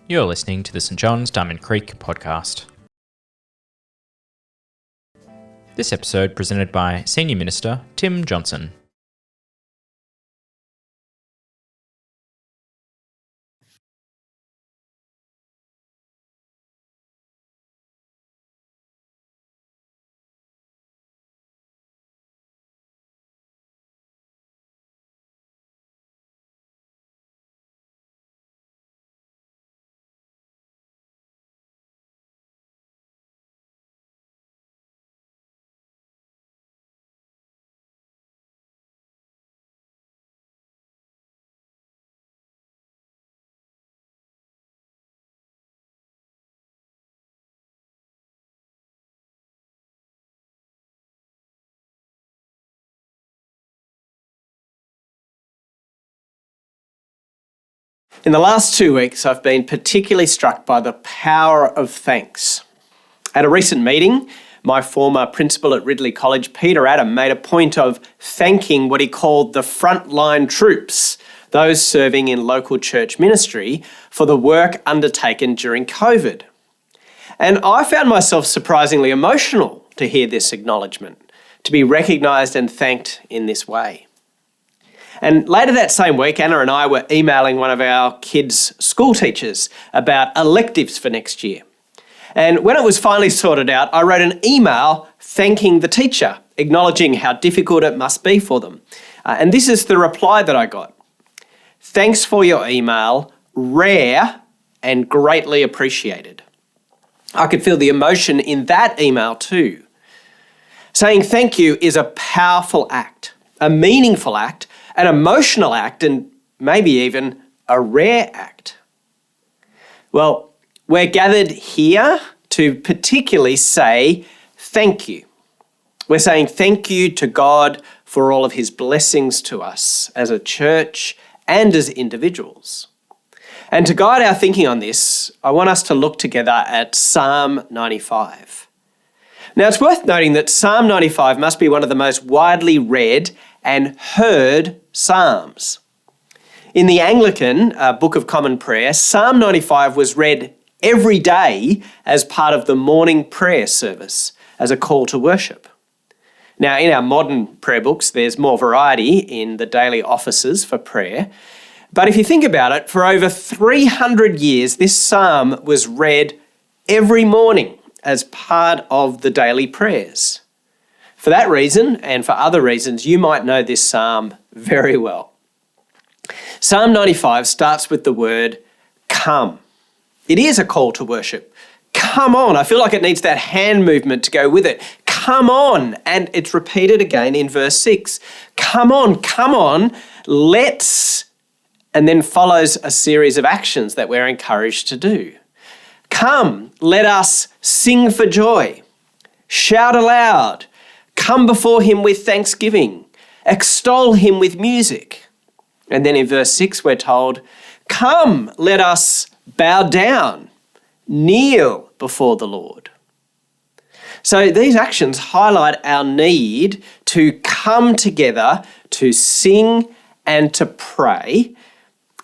You're listening to the St John's Diamond Creek podcast. This episode presented by Senior Minister Tim Johnson. In the last 2 weeks, I've been particularly struck by the power of thanks. At a recent meeting, my former principal at Ridley College, Peter Adam, made a point of thanking what he called the frontline troops, those serving in local church ministry, for the work undertaken during COVID. And I found myself surprisingly emotional to hear this acknowledgement, to be recognised and thanked in this way. And later that same week, Anna and I were emailing one of our kids' school teachers about electives for next year. And when it was finally sorted out, I wrote an email thanking the teacher, acknowledging how difficult it must be for them. And this is the reply that I got. Thanks for your email, rare and greatly appreciated. I could feel the emotion in that email too. Saying thank you is a powerful act, a meaningful act, an emotional act, and maybe even a rare act. Well, we're gathered here to particularly say thank you. We're saying thank you to God for all of his blessings to us as a church and as individuals. And to guide our thinking on this, I want us to look together at Psalm 95. Now, it's worth noting that Psalm 95 must be one of the most widely read and heard psalms. In the Anglican Book of Common Prayer, Psalm 95 was read every day as part of the morning prayer service, as a call to worship. Now, in our modern prayer books, there's more variety in the daily offices for prayer. But if you think about it, for over 300 years, this psalm was read every morning as part of the daily prayers. For that reason, and for other reasons, you might know this psalm very well. Psalm 95 starts with the word come. It is a call to worship. Come on. I feel like it needs that hand movement to go with it. Come on. And it's repeated again in verse 6. Come on, let's, and then follows a series of actions that we're encouraged to do. Come, let us sing for joy. Shout aloud. Come before him with thanksgiving. Extol him with music. And then in verse 6 we're told, come, let us bow down, kneel before the Lord. So these actions highlight our need to come together to sing and to pray,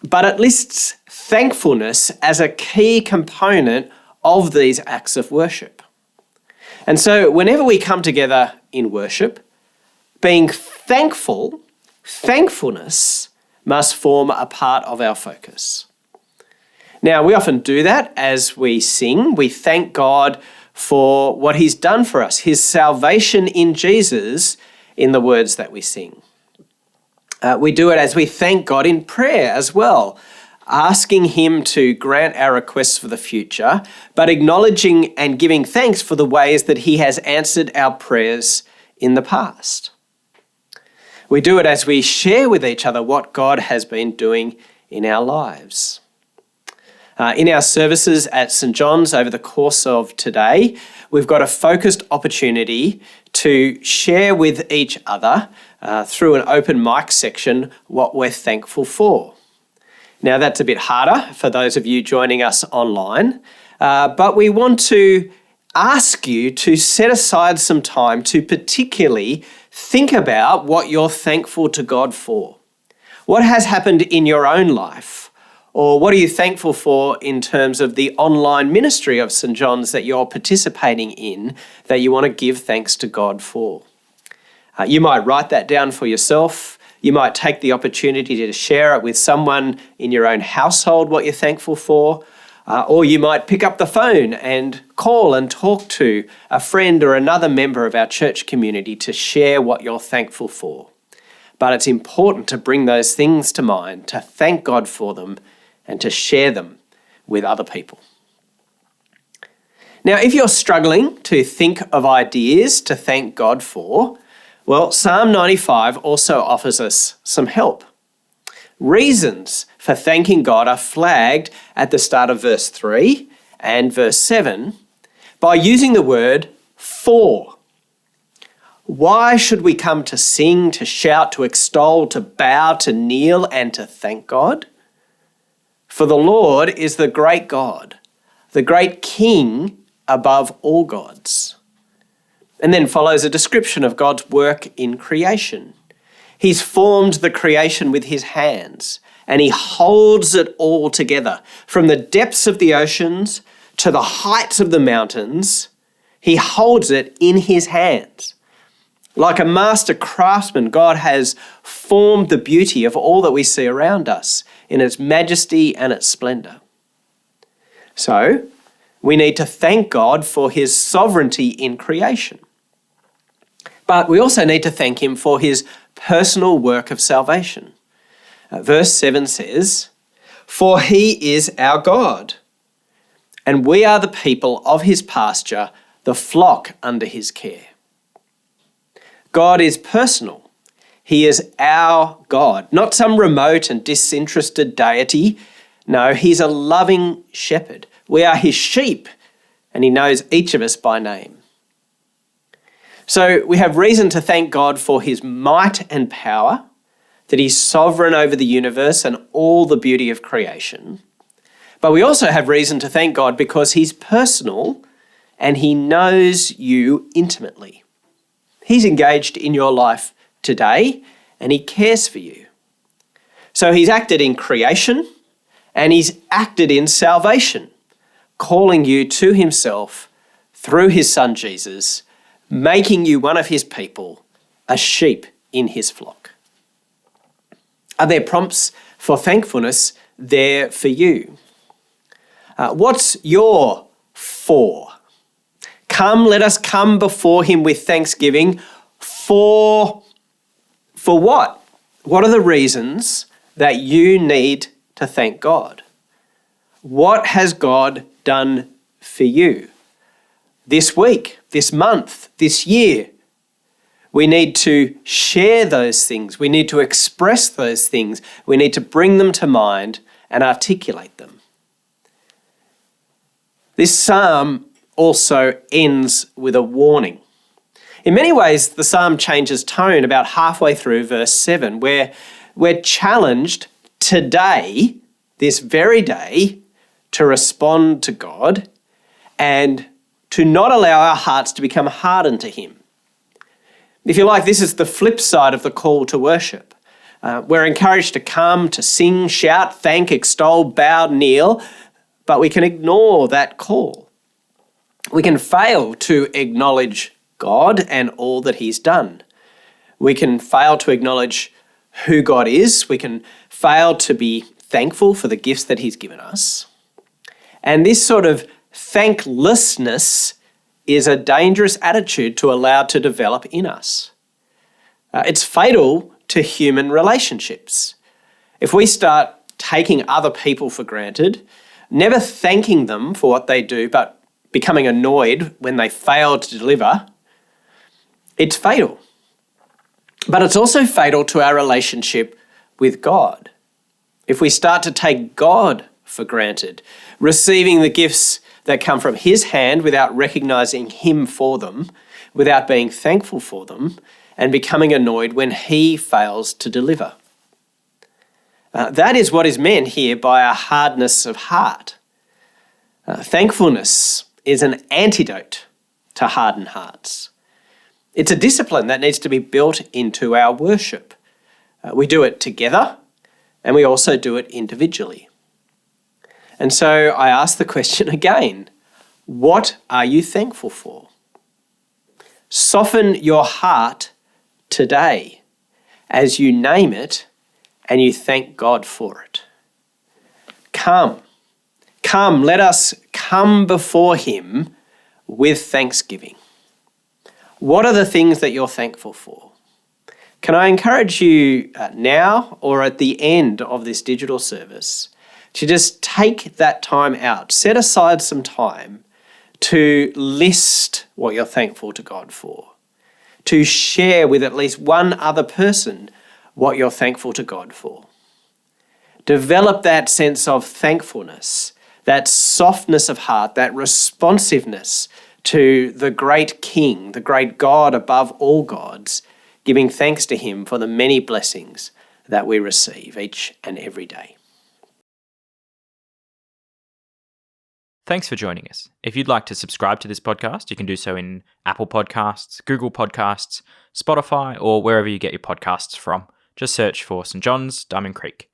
but it lists thankfulness as a key component of these acts of worship. And so whenever we come together in worship, being thankful, thankfulness must form a part of our focus. Now, we often do that as we sing. We thank God for what he's done for us, his salvation in Jesus, in the words that we sing. We do it as we thank God in prayer as well, asking him to grant our requests for the future, but acknowledging and giving thanks for the ways that he has answered our prayers in the past. We do it as we share with each other what God has been doing in our lives. In our services at St John's over the course of today, we've got a focused opportunity to share with each other through an open mic section what we're thankful for. Now, that's a bit harder for those of you joining us online, but we want to ask you to set aside some time to particularly think about what you're thankful to God for. What has happened in your own life Or what are you thankful for in terms of the online ministry of St. John's that you're participating in that you want to give thanks to God for? You might write that down for yourself. You might take the opportunity to share it with someone in your own household, what you're thankful for. Or you might pick up the phone and call and talk to a friend or another member of our church community to share what you're thankful for. But it's important to bring those things to mind, to thank God for them, and to share them with other people. Now, if you're struggling to think of ideas to thank God for, well, Psalm 95 also offers us some help. Reasons for thanking God are flagged at the start of verse 3 and verse 7 by using the word for. Why should we come to sing, to shout, to extol, to bow, to kneel, and to thank God? For the Lord is the great God, the great King above all gods. And then follows a description of God's work in creation. He's formed the creation with his hands, and he holds it all together. From the depths of the oceans to the heights of the mountains, he holds it in his hands. Like a master craftsman, God has formed the beauty of all that we see around us in its majesty and its splendor. So, we need to thank God for his sovereignty in creation. But we also need to thank him for his personal work of salvation. Verse 7 says, "For he is our God, and we are the people of his pasture, the flock under his care." God is personal. He is our God, not some remote and disinterested deity. No, he's a loving shepherd. We are his sheep, and he knows each of us by name. So we have reason to thank God for his might and power, that he's sovereign over the universe and all the beauty of creation. But we also have reason to thank God because he's personal and he knows you intimately. He's engaged in your life today and he cares for you. So he's acted in creation and he's acted in salvation, calling you to himself through his son Jesus, making you one of his people, a sheep in his flock. Are there prompts for thankfulness there for you? What's your for? Come, let us come before him with thanksgiving. For what? What are the reasons that you need to thank God? What has God done for you this week, this month, this year? We need to share those things. We need to express those things. We need to bring them to mind and articulate them. This psalm also ends with a warning. In many ways, the psalm changes tone about halfway through verse 7, where we're challenged today, this very day, to respond to God and to not allow our hearts to become hardened to him. If you like, this is the flip side of the call to worship. We're encouraged to come, to sing, shout, thank, extol, bow, kneel, but we can ignore that call. We can fail to acknowledge God and all that he's done. We can fail to acknowledge who God is. We can fail to be thankful for the gifts that he's given us. And this sort of thanklessness is a dangerous attitude to allow to develop in us. It's fatal to human relationships. If we start taking other people for granted, never thanking them for what they do, but becoming annoyed when they fail to deliver, it's fatal. But it's also fatal to our relationship with God. If we start to take God for granted, receiving the gifts that come from his hand without recognizing him for them, without being thankful for them, and becoming annoyed when he fails to deliver. That is what is meant here by a hardness of heart. Thankfulness is an antidote to hardened hearts. It's a discipline that needs to be built into our worship. We do it together and we also do it individually. And so I ask the question again, what are you thankful for? Soften your heart today as you name it and you thank God for it. Come, let us come before him with thanksgiving. What are the things that you're thankful for? Can I encourage you now or at the end of this digital service to just take that time out, set aside some time to list what you're thankful to God for, to share with at least one other person what you're thankful to God for. Develop that sense of thankfulness, that softness of heart, that responsiveness to the great King, the great God above all gods, giving thanks to him for the many blessings that we receive each and every day. Thanks for joining us. If you'd like to subscribe to this podcast, you can do so in Apple Podcasts, Google Podcasts, Spotify, or wherever you get your podcasts from. Just search for St. John's, Diamond Creek.